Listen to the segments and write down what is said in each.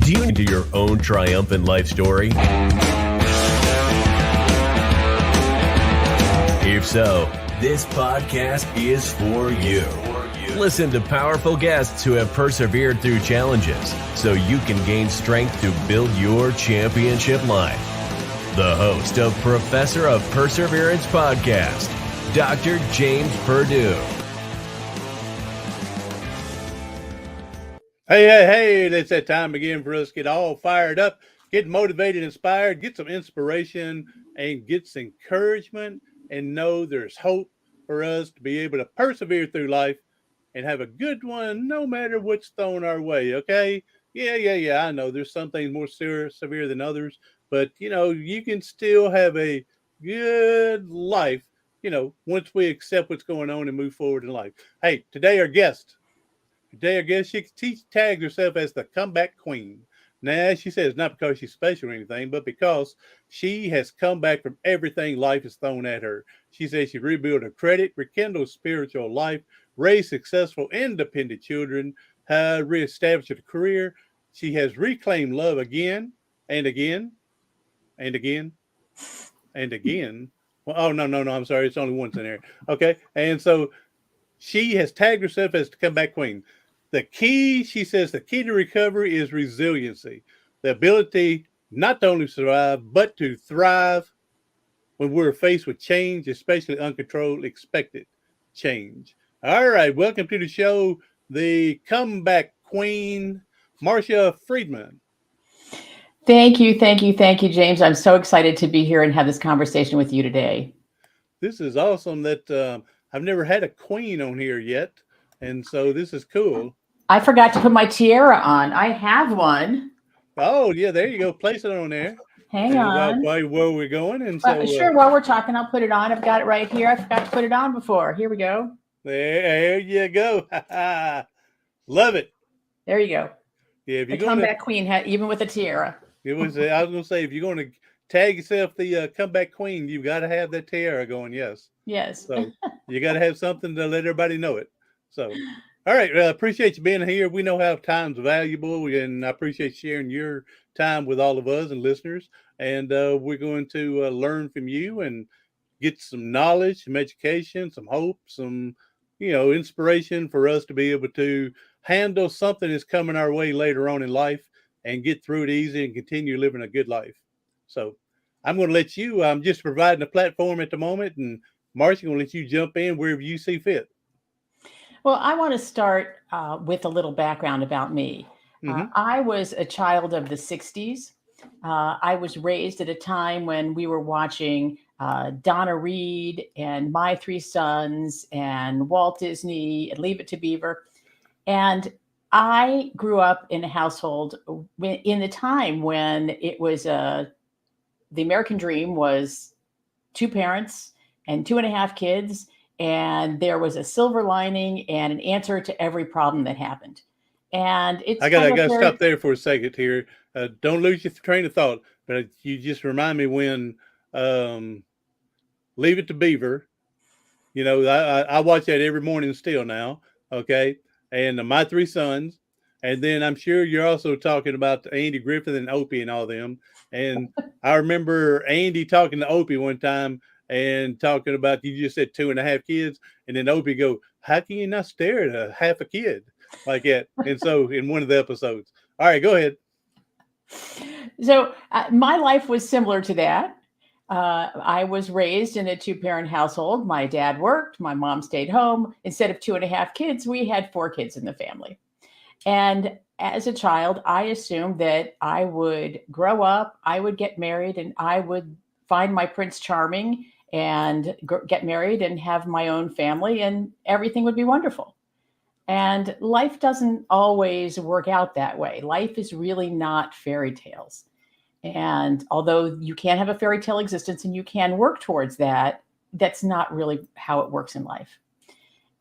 Do you into your own triumphant life story? If so, this podcast is for you. Listen to powerful guests who have persevered through challenges so you can gain strength to build your championship life. The host of Professor of Perseverance podcast, Dr. James Purdue. Hey, it's that time again for us to get all fired up, get motivated, inspired, get some inspiration, and get some encouragement, and know there's hope for us to be able to persevere through life and have a good one no matter what's thrown our way, okay? Yeah, I know there's some things more severe than others, but, you can still have a good life, once we accept what's going on and move forward in life. Hey, today our guest, she tagged herself as the comeback queen. Now, she says not because she's special or anything, but because she has come back from everything life has thrown at her. She says she rebuilt her credit, rekindled spiritual life, raised successful, independent children, reestablished a career. She has reclaimed love again and again and again and again. Well, oh, no, I'm sorry. It's only once in there. Okay. And so she has tagged herself as the comeback queen. She says the key to recovery is resiliency, the ability not to only survive, but to thrive when we're faced with change, especially uncontrolled, expected change. All right, welcome to the show, the comeback queen, Marsha Friedman. Thank you, James. I'm so excited to be here and have this conversation with you today. This is awesome that I've never had a queen on here yet, and so this is cool. I forgot to put my tiara on. I have one. Oh, yeah, there you go. Place it on there. Hang on. Where we're going. And sure, while we're talking, I'll put it on. I've got it right here. I forgot to put it on before. Here we go. There you go. Love it. There you go. Yeah, if you're the comeback queen, even with a tiara. I was going to say, if you're going to tag yourself the comeback queen, you've got to have that tiara going. Yes. So you got to have something to let everybody know it. So, all right. Appreciate you being here. We know how time's valuable, and I appreciate sharing your time with all of us and listeners. And we're going to learn from you and get some knowledge, some education, some hope, some, inspiration for us to be able to handle something that's coming our way later on in life and get through it easy and continue living a good life. So I'm going to let you, I'm just providing a platform at the moment, and Marsha, I'm going to let you jump in wherever you see fit. Well, I want to start with a little background about me. I was a child of the 60s. I was raised at a time when we were watching Donna Reed and My Three Sons and Walt Disney and Leave It to Beaver. And I grew up in a household in the time when it was the American dream was 2 parents and 2.5 kids. And there was a silver lining and an answer to every problem that happened. And I gotta stop there for a second here. Don't lose your train of thought, but you just remind me when Leave It to Beaver. I watch that every morning still now. Okay, and My Three Sons, and then I'm sure you're also talking about Andy Griffith and Opie and all them. And I remember Andy talking to Opie one time and talking about, you just said 2.5 kids, and then Opie go, how can you not stare at a half a kid like that? And so in one of the episodes. All right, go ahead. So my life was similar to that. I was raised in a 2-parent household. My dad worked, my mom stayed home. Instead of 2.5 kids, we had 4 kids in the family. And as a child, I assumed that I would grow up, I would get married, and I would find my Prince Charming and get married and have my own family, and everything would be wonderful. And life doesn't always work out that way. Life is really not fairy tales. And although you can have a fairy tale existence and you can work towards that, that's not really how it works in life.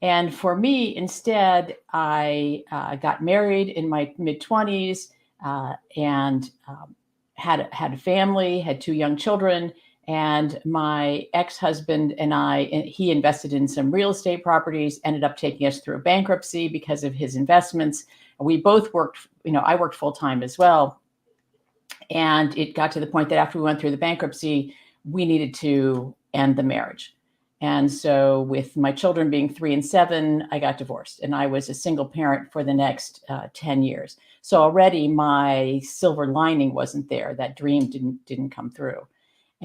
And for me, instead, I got married in my mid-20s and had a family, had 2 young children. And my ex-husband and he invested in some real estate properties, ended up taking us through a bankruptcy because of his investments. We both worked, I worked full time as well. And it got to the point that after we went through the bankruptcy, we needed to end the marriage. And so with my children being 3 and 7, I got divorced, and I was a single parent for the next 10 years. So already my silver lining wasn't there. That dream didn't come through.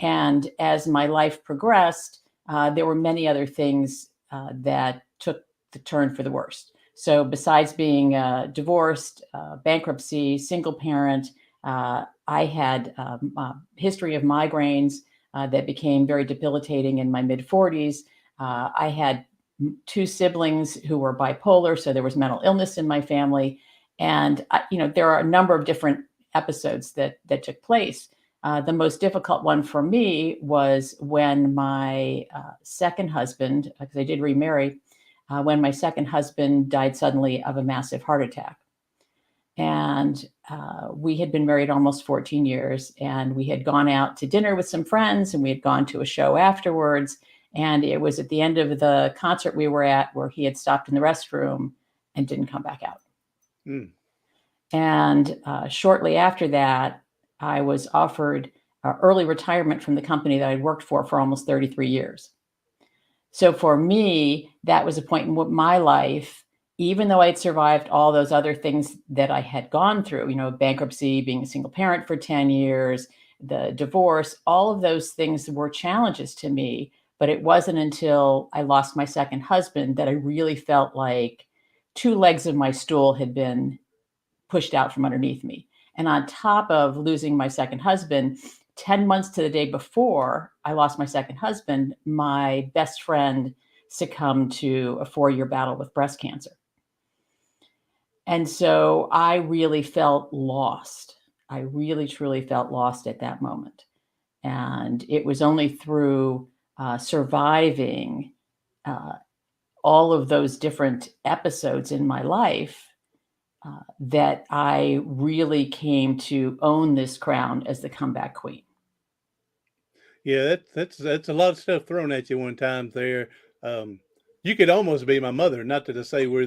And as my life progressed, there were many other things that took the turn for the worst. So besides being divorced, bankruptcy, single parent, I had a history of migraines that became very debilitating in my mid-40s. I had 2 siblings who were bipolar, so there was mental illness in my family. And there are a number of different episodes that took place. The most difficult one for me was when my second husband, because I did remarry, when my second husband died suddenly of a massive heart attack. And we had been married almost 14 years, and we had gone out to dinner with some friends, and we had gone to a show afterwards. And it was at the end of the concert we were at where he had stopped in the restroom and didn't come back out. Mm. And shortly after that, I was offered early retirement from the company that I'd worked for almost 33 years. So for me, that was a point in my life, even though I'd survived all those other things that I had gone through, bankruptcy, being a single parent for 10 years, the divorce, all of those things were challenges to me. But it wasn't until I lost my second husband that I really felt like 2 legs of my stool had been pushed out from underneath me. And on top of losing my second husband, 10 months to the day before I lost my second husband, my best friend succumbed to a 4-year battle with breast cancer. And so I really felt lost. I really, truly felt lost at that moment. And it was only through surviving all of those different episodes in my life that I really came to own this crown as the comeback queen. Yeah, that's a lot of stuff thrown at you one time there. You could almost be my mother. Not that I say you're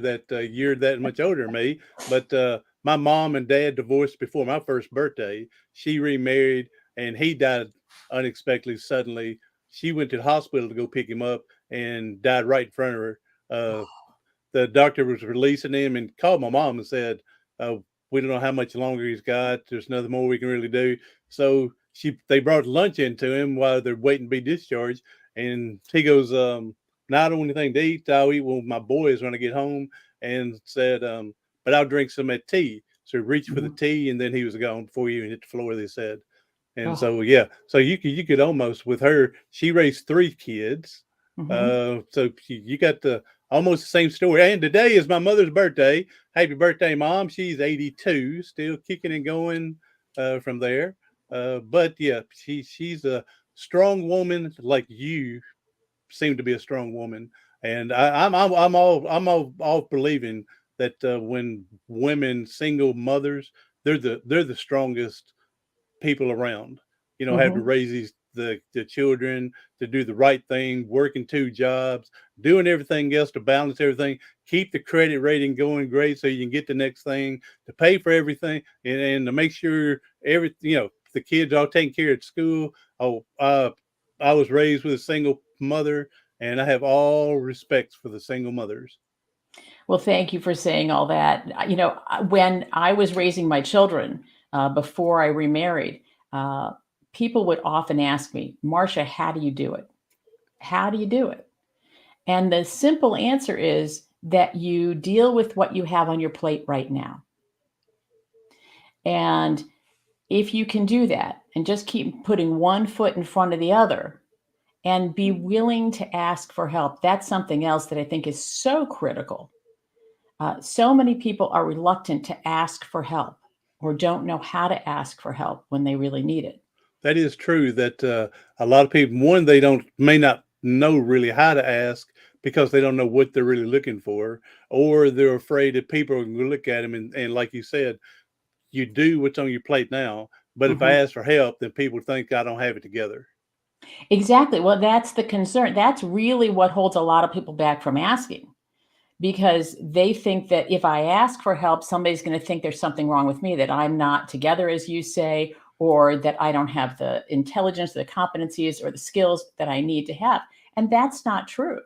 that much older than me, but my mom and dad divorced before my first birthday. She remarried, and he died unexpectedly, suddenly. She went to the hospital to go pick him up and died right in front of her. The doctor was releasing him and called my mom and said, we don't know how much longer he's got. There's nothing more we can really do. So they brought lunch into him while they're waiting to be discharged. And he goes, no, I don't want anything to eat. I'll eat with my boys when I get home. And said, but I'll drink some of that tea. So he reached for the tea, and then he was gone before he even hit the floor, they said. And so, yeah, so you could almost, with her, she raised 3 kids. So you got almost the same story. And today is my mother's birthday. Happy birthday, Mom. She's 82, still kicking and going from there. But yeah, she's a strong woman, like you seem to be a strong woman. And I'm all believing that when women, single mothers, they're the strongest people around. Have to raise the children, to do the right thing, working 2 jobs, doing everything else to balance everything, keep the credit rating going great so you can get the next thing, to pay for everything, and to make sure the kids are all taken care of at school. I was raised with a single mother, and I have all respect for the single mothers. Well, thank you for saying all that. When I was raising my children before I remarried, people would often ask me, Marsha, how do you do it? How do you do it? And the simple answer is that you deal with what you have on your plate right now. And if you can do that and just keep putting one foot in front of the other and be willing to ask for help, that's something else that I think is so critical. So many people are reluctant to ask for help or don't know how to ask for help when they really need it. That is true, that a lot of people, one, they may not know really how to ask because they don't know what they're really looking for, or they're afraid that people are going to look at them and like you said, you do what's on your plate now, but if I ask for help, then people think I don't have it together. Exactly. Well, that's the concern. That's really what holds a lot of people back from asking, because they think that if I ask for help, somebody's going to think there's something wrong with me, that I'm not together, as you say, or that I don't have the intelligence, the competencies, or the skills that I need to have. And that's not true.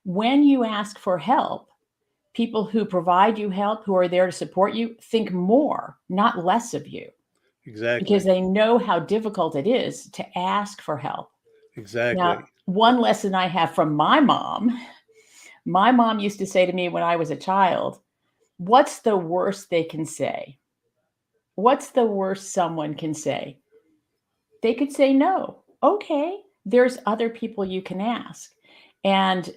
When you ask for help, people who provide you help, who are there to support you, think more, not less of you, because Exactly. they know how difficult it is to ask for help. Now, Exactly. one lesson I have from my mom used to say to me when I was a child, "What's the worst they can say? What's the worst someone can say?" They could say no. Okay, there's other people you can ask. And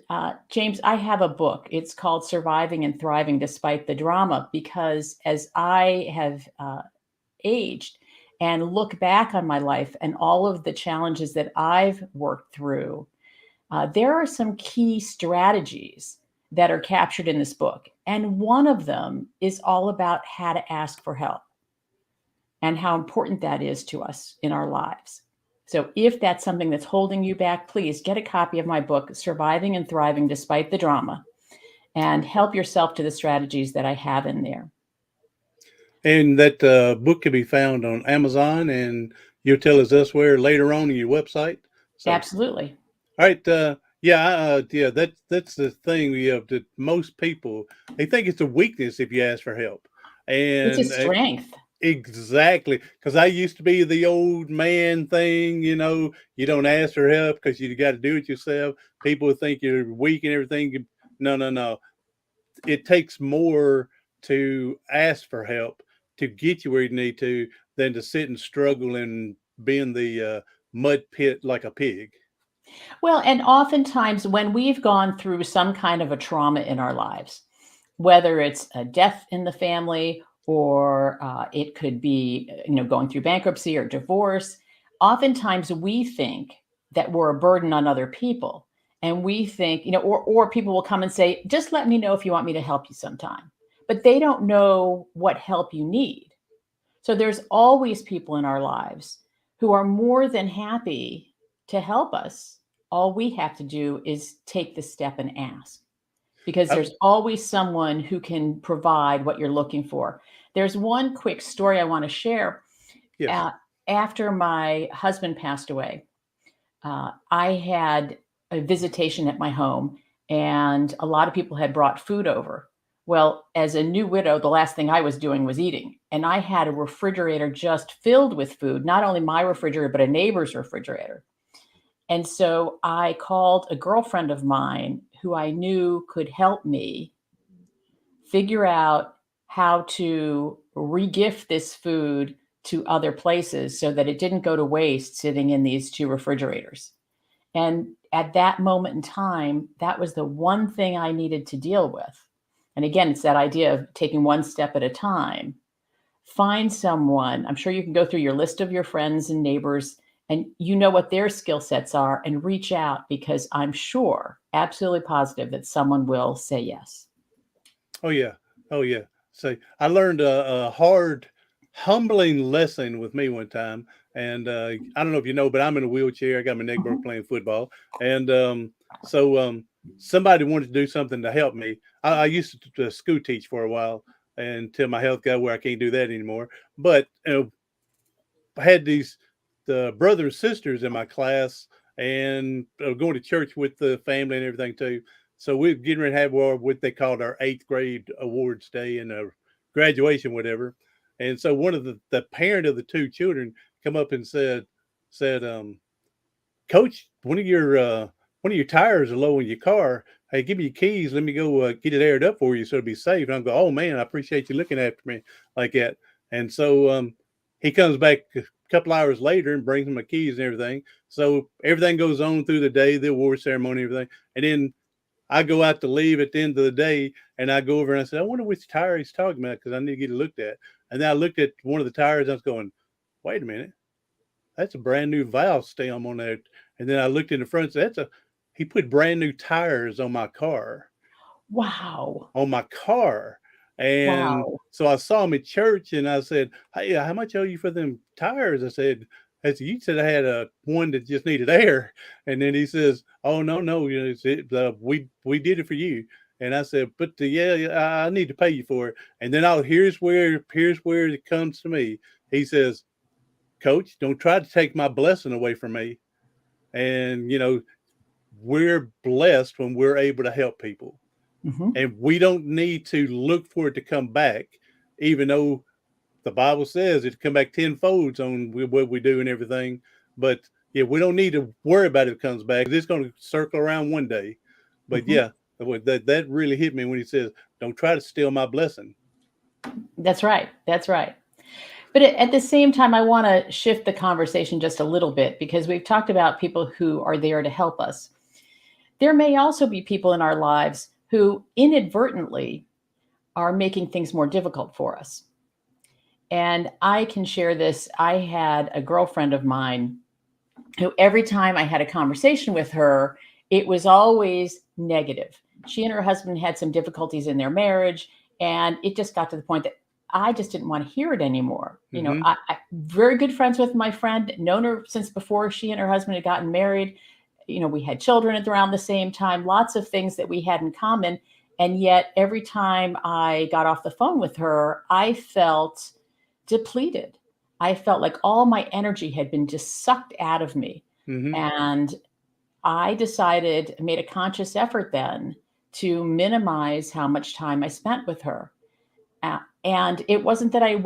James, I have a book. It's called Surviving and Thriving Despite the Drama, because as I have aged and look back on my life and all of the challenges that I've worked through, there are some key strategies that are captured in this book. And one of them is all about how to ask for help and how important that is to us in our lives. So, if that's something that's holding you back, please get a copy of my book, Surviving and Thriving Despite the Drama, and help yourself to the strategies that I have in there. And that book can be found on Amazon, and you'll tell us elsewhere later on your website. So, Absolutely. all right, yeah, that's the thing. That most people, they think it's a weakness if you ask for help, It's a and strength. exactly, because I used to be the old man thing. You don't ask for help because you got to do it yourself. People think you're weak and everything. No, no, no. It takes more to ask for help to get you where you need to than to sit and struggle and be in the mud pit like a pig. Well, and oftentimes when we've gone through some kind of a trauma in our lives, whether it's a death in the family or it could be, going through bankruptcy or divorce, oftentimes we think that we're a burden on other people. And we think, or people will come and say, just let me know if you want me to help you sometime. But they don't know what help you need. So there's always people in our lives who are more than happy to help us. All we have to do is take the step and ask, because Oh, there's always someone who can provide what you're looking for. There's one quick story I want to share. yes. Uh, After my husband passed away, I had a visitation at my home, and a lot of people had brought food over. Well, as a new widow, the last thing I was doing was eating. And I had a refrigerator just filled with food, not only my refrigerator, but a neighbor's refrigerator. And so I called a girlfriend of mine who I knew could help me figure out how to regift this food to other places so that it didn't go to waste sitting in these two refrigerators. And at that moment in time, that was the one thing I needed to deal with. And again, it's that idea of taking one step at a time. Find someone. I'm sure you can go through your list of your friends and neighbors, and you know what their skill sets are, and reach out, because I'm sure, absolutely positive, that someone will say yes. Oh yeah. Oh yeah. So I learned a hard, humbling lesson with me one time, and I don't know if you know, but I'm in a wheelchair. I got my neck broke Mhm. playing football, and somebody wanted to do something to help me. I used to school teach for a while until my health got where I can't do that anymore. But I had these the brothers and sisters in my class, and going to church with the family and everything too. So we are getting ready to have what they called our eighth grade awards day and a graduation, whatever. And so one of the parent of the two children come up and said, Coach, one of your tires are low in your car. Hey, give me your keys. Let me go get it aired up for you so it'll be safe. And I'm going, oh man, I appreciate you looking after me like that. And so he comes back a couple hours later and brings me my keys and everything. So everything goes on through the day, the award ceremony, everything. And then I go out to leave at the end of the day, and I go over and I said, I wonder which tire he's talking about because I need to get it looked at. And then I looked at one of the tires. And I was going, wait a minute, that's a brand new valve stem on that. And then I looked in the front and said, he put brand new tires Wow. on my car. And Wow. so I saw him at church and I said, hey, how much owe you for them tires? I said, I said, you said I had one that just needed air. And then he says, oh, no, we did it for you. And I said, but I need to pay you for it. And then here's where it comes to me. He says, Coach, don't try to take my blessing away from me. And, we're blessed when we're able to help people. Mm-hmm. And we don't need to look for it to come back, even though the Bible says it come back tenfold on what we do and everything. But yeah, we don't need to worry about it comes back. It's going to circle around one day. But Mm-hmm. yeah, that really hit me when he says, don't try to steal my blessing. That's right. That's right. But at the same time, I want to shift the conversation just a little bit, because we've talked about people who are there to help us. There may also be people in our lives who inadvertently are making things more difficult for us. And I can share this. I had a girlfriend of mine who, every time I had a conversation with her, it was always negative. She and her husband had some difficulties in their marriage, and it just got to the point that I just didn't want to hear it anymore. Mm-hmm. I very good friends with my friend, known her since before she and her husband had gotten married. We had children at around the same time, lots of things that we had in common. And yet every time I got off the phone with her, I felt depleted. I felt like all my energy had been just sucked out of me. Mm-hmm. And I made a conscious effort then to minimize how much time I spent with her. And it wasn't that I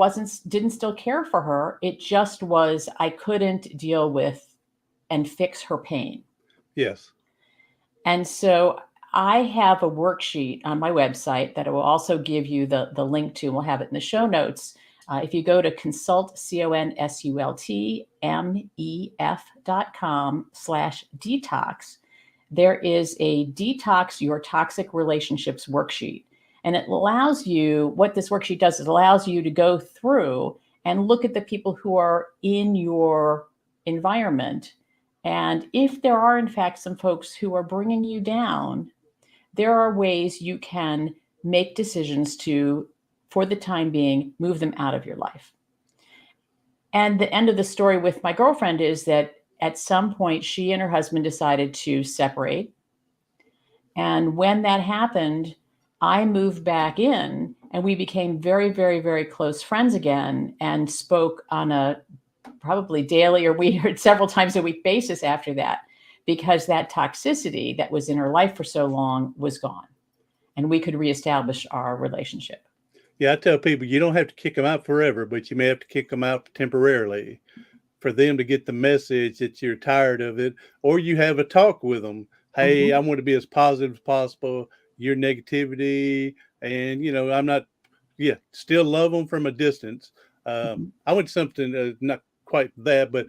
didn't still care for her. It just was, I couldn't deal with and fix her pain. Yes. And so I have a worksheet on my website that I will also give you the link to, and we'll have it in the show notes. If you go to consultmef.com/detox, there is a Detox Your Toxic Relationships worksheet. And it allows you, what this worksheet does, it allows you to go through and look at the people who are in your environment. And if there are, in fact, some folks who are bringing you down, there are ways you can make decisions to, for the time being, move them out of your life. And the end of the story with my girlfriend is that at some point, she and her husband decided to separate. And when that happened, I moved back in, and we became very, very, very close friends again, and spoke on a probably daily, or we heard several times a week basis after that, because that toxicity that was in her life for so long was gone, and we could reestablish our relationship. Yeah, I tell people you don't have to kick them out forever, but you may have to kick them out temporarily for them to get the message that you're tired of it, or you have a talk with them. Hey, I want to be as positive as possible. Your negativity, and I'm not. Yeah, still love them from a distance. I went to something not quite that, but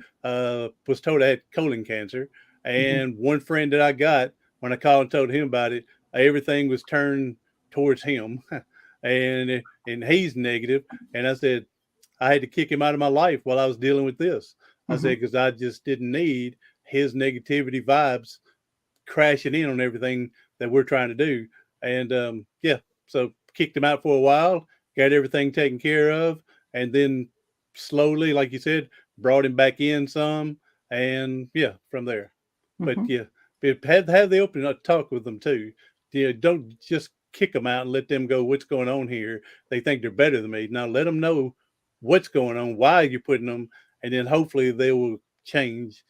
was told I had colon cancer, and one friend that I got, when I called and told him about it, everything was turned towards him, and he's negative. And I said I had to kick him out of my life while I was dealing with this. I said, because I just didn't need his negativity vibes crashing in on everything that we're trying to do. And so kicked him out for a while, got everything taken care of, and then slowly, like you said, brought him back in some, and from there. But have the open talk with them too. Don't just kick them out and let them go, what's going on here? They think they're better than me. Now let them know what's going on, why you're putting them, and then hopefully they will change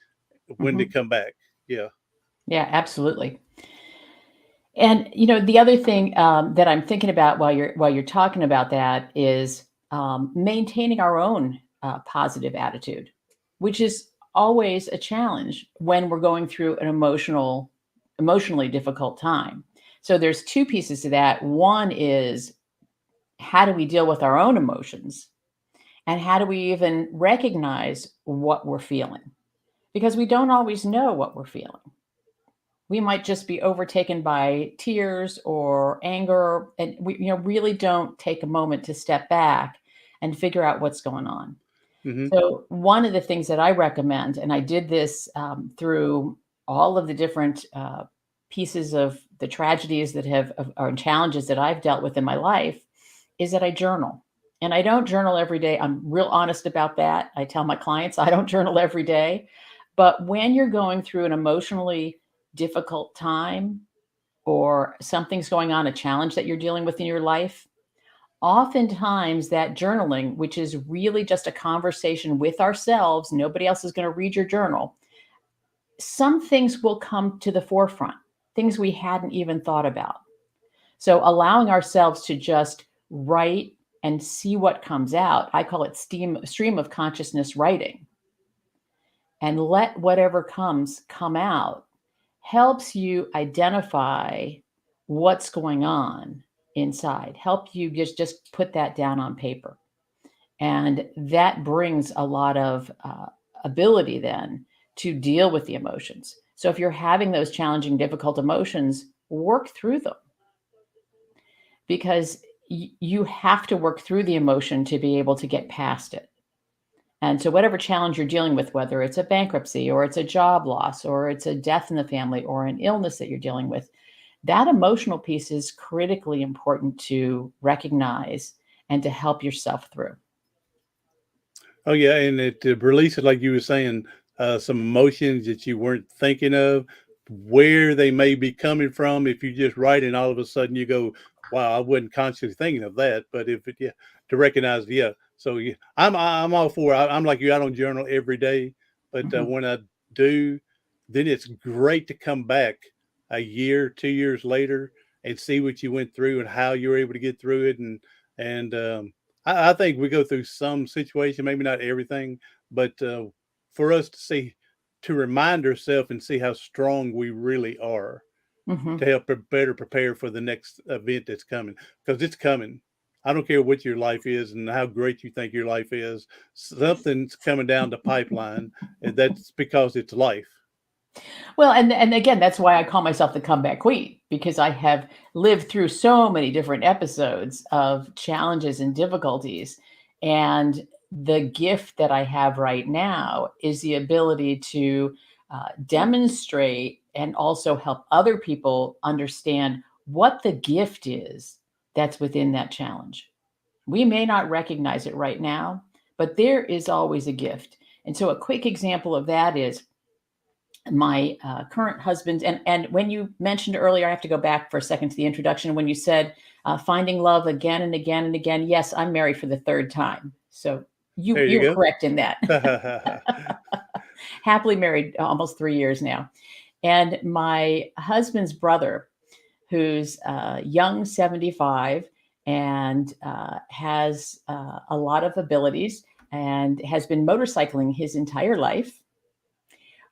when they come back. Yeah. Yeah, absolutely. And the other thing that I'm thinking about while you're talking about that is maintaining our own positive attitude, which is always a challenge when we're going through an emotionally difficult time. So there's two pieces to that. One is, how do we deal with our own emotions, and how do we even recognize what we're feeling? Because we don't always know what we're feeling. We might just be overtaken by tears or anger, and we really don't take a moment to step back and figure out what's going on. So one of the things that I recommend, and I did this through all of the different pieces of the tragedies that or challenges that I've dealt with in my life, is that I journal. And I don't journal every day. I'm real honest about that. I tell my clients I don't journal every day. But when you're going through an emotionally difficult time or something's going on, a challenge that you're dealing with in your life, oftentimes that journaling, which is really just a conversation with ourselves, nobody else is going to read your journal, some things will come to the forefront, things we hadn't even thought about. So allowing ourselves to just write and see what comes out, I call it stream of consciousness writing, and let whatever comes come out, helps you identify what's going on inside, help you just put that down on paper. And that brings a lot of ability then to deal with the emotions. So if you're having those challenging, difficult emotions, work through them, because you have to work through the emotion to be able to get past it. And so whatever challenge you're dealing with, whether it's a bankruptcy or it's a job loss or it's a death in the family or an illness that you're dealing with, that emotional piece is critically important to recognize and to help yourself through. Oh yeah, and it releases, like you were saying, some emotions that you weren't thinking of, where they may be coming from. If you just write and all of a sudden you go, "Wow, I wasn't consciously thinking of that." But if it, yeah, to recognize, yeah. So yeah, I'm all for. I'm like you. I don't journal every day, but Mhm. when I do, then it's great to come back a year, 2 years later, and see what you went through and how you were able to get through it, and I think we go through some situation, maybe not everything, but for us to see, to remind ourselves and see how strong we really are, to Mhm. help better prepare for the next event that's coming, because it's coming. I don't care what your life is and how great you think your life is. Something's coming down the pipeline, and that's because it's life. Well, and again, that's why I call myself the comeback queen, because I have lived through so many different episodes of challenges and difficulties. And the gift that I have right now is the ability to demonstrate and also help other people understand what the gift is that's within that challenge. We may not recognize it right now, but there is always a gift. And so a quick example of that is my current husband. And when you mentioned earlier, I have to go back for a second to the introduction, when you said finding love again and again and again. Yes, I'm married for the third time, so There you you're go. correct in that. Happily married almost 3 years now. And my husband's brother, who's young, 75, and has a lot of abilities and has been motorcycling his entire life,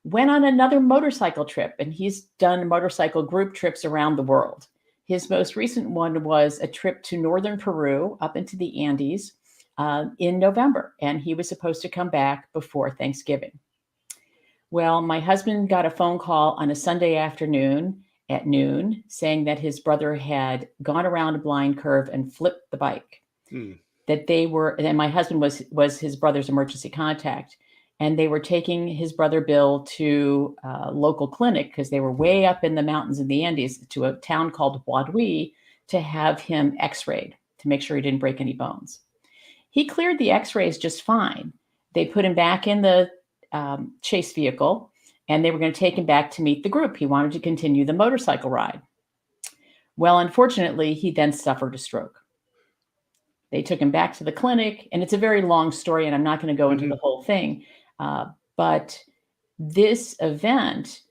went on another motorcycle trip, and he's done motorcycle group trips around the world. His most recent one was a trip to northern Peru up into the Andes in November, and he was supposed to come back before Thanksgiving. Well, my husband got a phone call on a Sunday afternoon at noon saying that his brother had gone around a blind curve and flipped the bike. Hmm. That they were, and my husband was his brother's emergency contact, and they were taking his brother Bill to a local clinic because they were way up in the mountains in the Andes to a town called Huadui to have him x-rayed to make sure he didn't break any bones. He cleared the x-rays just fine. They put him back in the chase vehicle, and they were going to take him back to meet the group. He wanted to continue the motorcycle ride. Well, unfortunately, he then suffered a stroke. They took him back to the clinic, and it's a very long story, and I'm not going to go into the Hmm. whole thing. But this event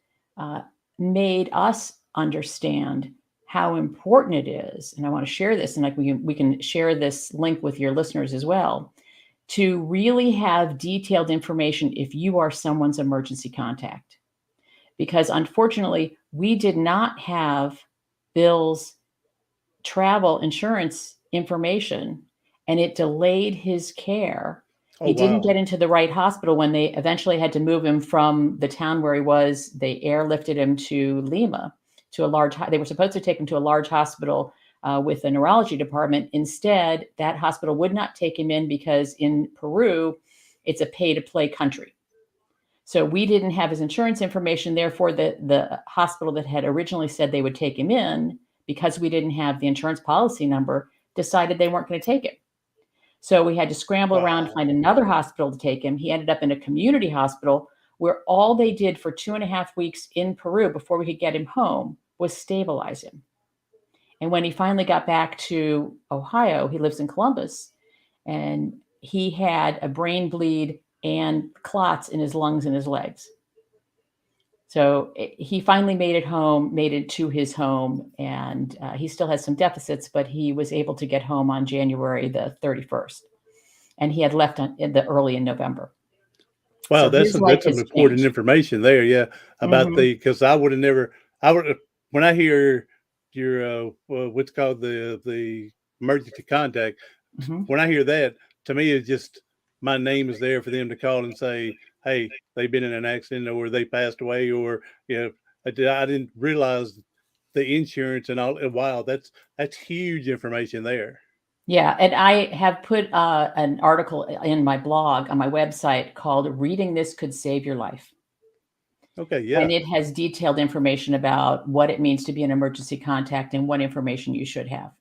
made us understand how important it is, and I want to share this, and like we can share this link with your listeners as well, to really have detailed information if you are someone's emergency contact. Because unfortunately, we did not have Bill's travel insurance information, and it delayed his care. Oh He didn't wow. get into the right hospital. When they eventually had to move him from the town where he was, they airlifted him to Lima, to a large, they were supposed to take him to a large hospital with a neurology department. Instead, that hospital would not take him in because in Peru, it's a pay to play country. So we didn't have his insurance information. Therefore, the hospital that had originally said they would take him in, because we didn't have the insurance policy number, decided they weren't going to take it. So we had to scramble around to Wow. find another hospital to take him. He ended up in a community hospital where all they did for 2.5 weeks in Peru before we could get him home was stabilize him. And when he finally got back to Ohio, he lives in Columbus, and he had a brain bleed and clots in his lungs and his legs. So he finally made it home, made it to his home, and he still has some deficits, but he was able to get home on January the 31st, and he had left in the early in November. Wow, So his life that's some has important changed. information there. Yeah, about Hmm. because I would have never. I would when I hear your what's called the emergency contact. Hmm. When I hear that, to me, it's just my name is there for them to call and say, "Hey, they've been in an accident, or they passed away, or you know, I didn't realize the insurance and all." Wow, that's huge information there. Yeah, and I have put an article in my blog on my website called "Reading This Could Save Your Life." Okay, And yeah, it has detailed information about what it means to be an emergency contact and what information you should have.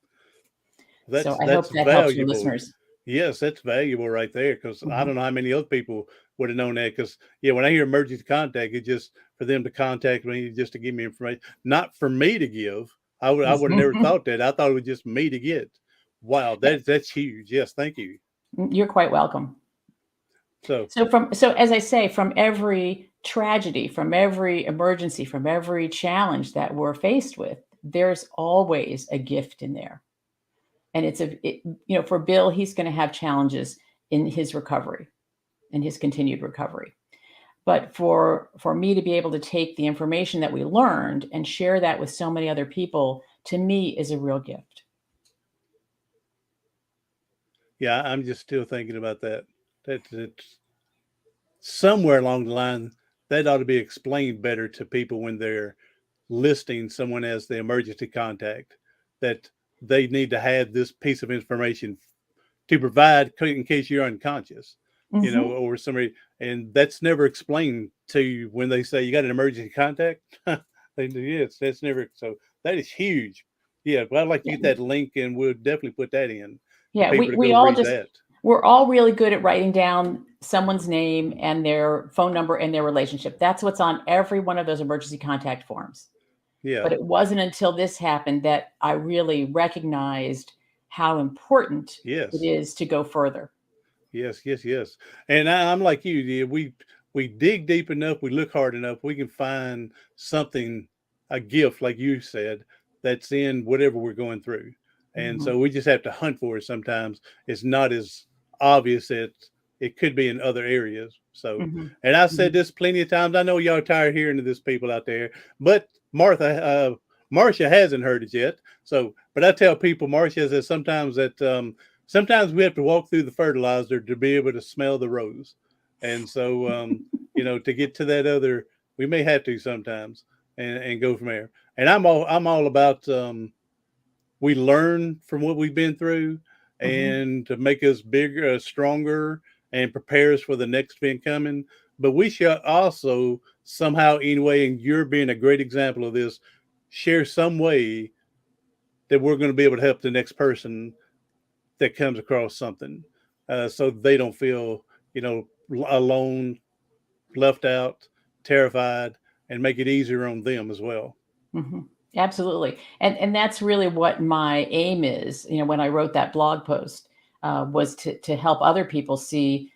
So I hope that's that helps your valuable. listeners. Yes, that's valuable right there because I Mhm. don't know how many other people would have known that. Because yeah, when I hear emergency contact, it's just for them to contact me just to give me information, not for me to give. I would have never thought that. I thought it was just me to get. Wow, Yeah, that's huge. Yes, thank you. you're quite welcome. So So as I say, from every tragedy, from every emergency, from every challenge that we're faced with, there's always a gift in there. And for Bill, he's going to have challenges in his recovery, in his continued recovery. But for me to be able to take the information that we learned and share that with so many other people, to me is a real gift. yeah, I'm just still thinking about that. That's somewhere along the line that ought to be explained better to people when they're listing someone as the emergency contact, that they need to have this piece of information to provide in case you're unconscious, Hmm. or somebody, and that's never explained to you when they say you got an emergency contact. Yes, that's never. So that is huge. Yeah, but I'd like to Yeah, get that link, and we'll definitely put that in for yeah. people to We go all read just that. we're all really good at writing down someone's name and their phone number and their relationship. That's what's on every one of those emergency contact forms. Yeah. But it wasn't until this happened that I really recognized how important it Yes. is to go further. Yes, yes, yes. And I'm like you. Yeah, we dig deep enough, we look hard enough, we can find something, a gift, like you said, that's in whatever we're going through. And Mhm, so we just have to hunt for it. Sometimes it's not as obvious as it could be in other areas. So, mhm, and I've said mhm. this plenty of times. I know y'all are tired of hearing of this, people out there, but Marcia hasn't heard it yet. So, but I tell people, Marcia says sometimes that sometimes we have to walk through the fertilizer to be able to smell the rose. And so, to get to that other, we may have to sometimes and go from there. And I'm all about, we learn from what we've been through Mhm, and to make us bigger, stronger, and prepare us for the next thing coming. But we should also somehow, anyway, and you're being a great example of this, share some way that we're going to be able to help the next person that comes across something, so they don't feel, alone, left out, terrified, and make it easier on them as well. mhm. Absolutely. And that's really what my aim is, when I wrote that blog post, was to help other people see,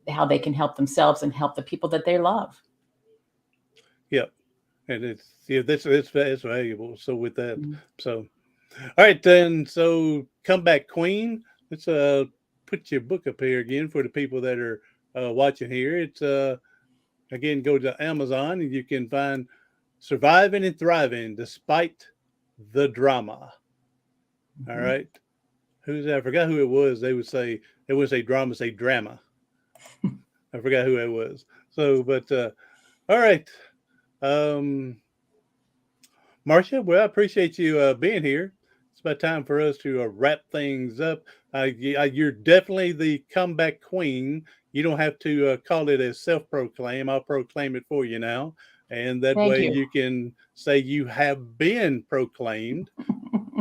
how they can help themselves and help the people that they love. Yep. And it's valuable. So with that, Mhm, so all right then. So comeback queen. Let's put your book up here again for the people that are watching here. It's again, go to Amazon and you can find Surviving and Thriving Despite the Drama. All mhm. right. Who's that? I forgot who it was. They would say drama, say drama. I forgot who it was. So, but all right, um, Marcia. Well, I appreciate you being here. It's about time for us to wrap things up. You're definitely the comeback queen. You don't have to call it a self-proclaim. I'll proclaim it for you now, and that Thank way you. you can say you have been proclaimed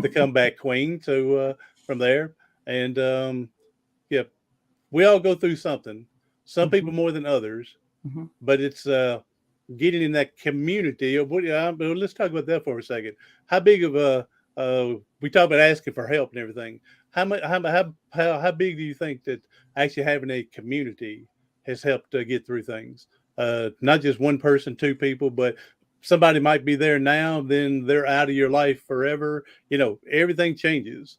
the comeback queen. So from there, and we all go through something. Some Mm-hmm. people more than others, Mm-hmm. but it's getting in that community. Let's talk about that for a second. How big of a we talk about asking for help and everything. How big do you think that actually having a community has helped get through things? Not just one person, two people, but somebody might be there now, then they're out of your life forever. Everything changes.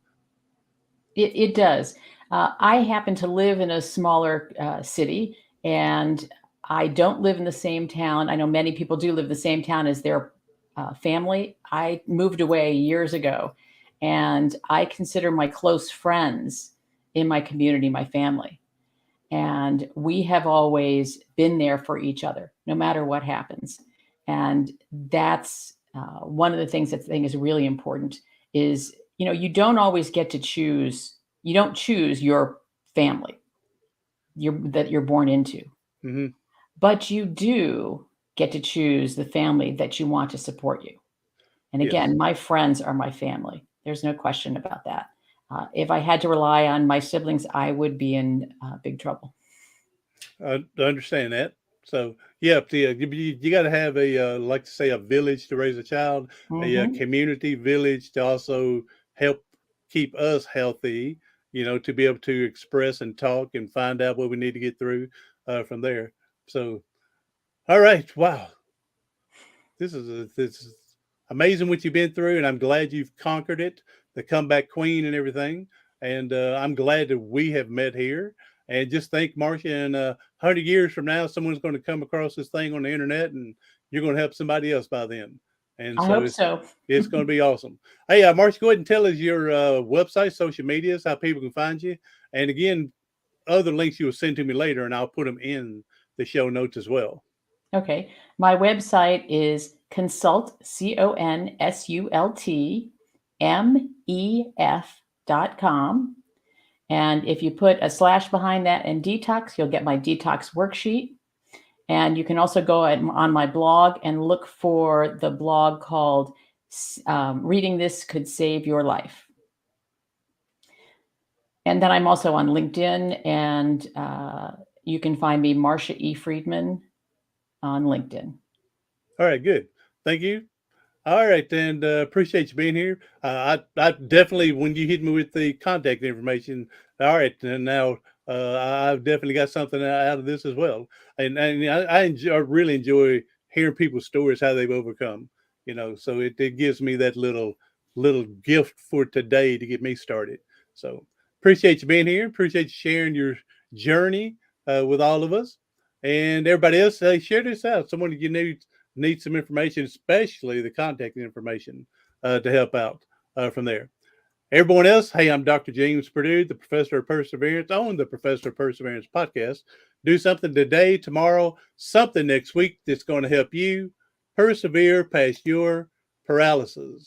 It does. I happen to live in a smaller city, and I don't live in the same town. I know many people do live in the same town as their family. I moved away years ago, and I consider my close friends in my community my family. And we have always been there for each other, no matter what happens. And that's one of the things that I think is really important is, you don't always get to choose. You don't choose your family that you're born into, Mm-hmm. but you do get to choose the family that you want to support you. And Yes. again, my friends are my family. There's no question about that. If I had to rely on my siblings, I would be in big trouble. I understand that. So, yeah, you got to have like to say, a village to raise a child, a Mm-hmm. community village to also help keep us healthy, to be able to express and talk and find out what we need to get through from there. So, all right. Wow. This is amazing what you've been through, and I'm glad you've conquered it, the comeback queen and everything. And I'm glad that we have met here. And just think, Marsha, in 100 years from now, someone's going to come across this thing on the internet, and you're going to help somebody else by then. And I so hope so. it's going to be awesome. Hey, Marsha, go ahead and tell us your website, social medias, how people can find you. And again, other links you will send to me later, and I'll put them in the show notes as well. Okay. My website is consult, CONSULTMEF.com. And if you put a slash behind that and detox, you'll get my detox worksheet. And you can also go on my blog and look for the blog called Reading This Could Save Your Life. And then I'm also on LinkedIn, and you can find me, Marsha E. Friedman, on LinkedIn. All right, good. Thank you. All right, and appreciate you being here. I definitely, when you hit me with the contact information, all right, and now I've definitely got something out of this as well. And I really enjoy hearing people's stories, how they've overcome. So it gives me that little gift for today to get me started. So appreciate you being here. Appreciate you sharing your journey with all of us, and everybody else. Hey, share this out. Someone you need some information, especially the contact information to help out from there. Everyone else, hey, I'm Dr. James Purdue, the Professor of Perseverance on the Professor of Perseverance podcast. Do something today, tomorrow, something next week that's going to help you persevere past your paralysis.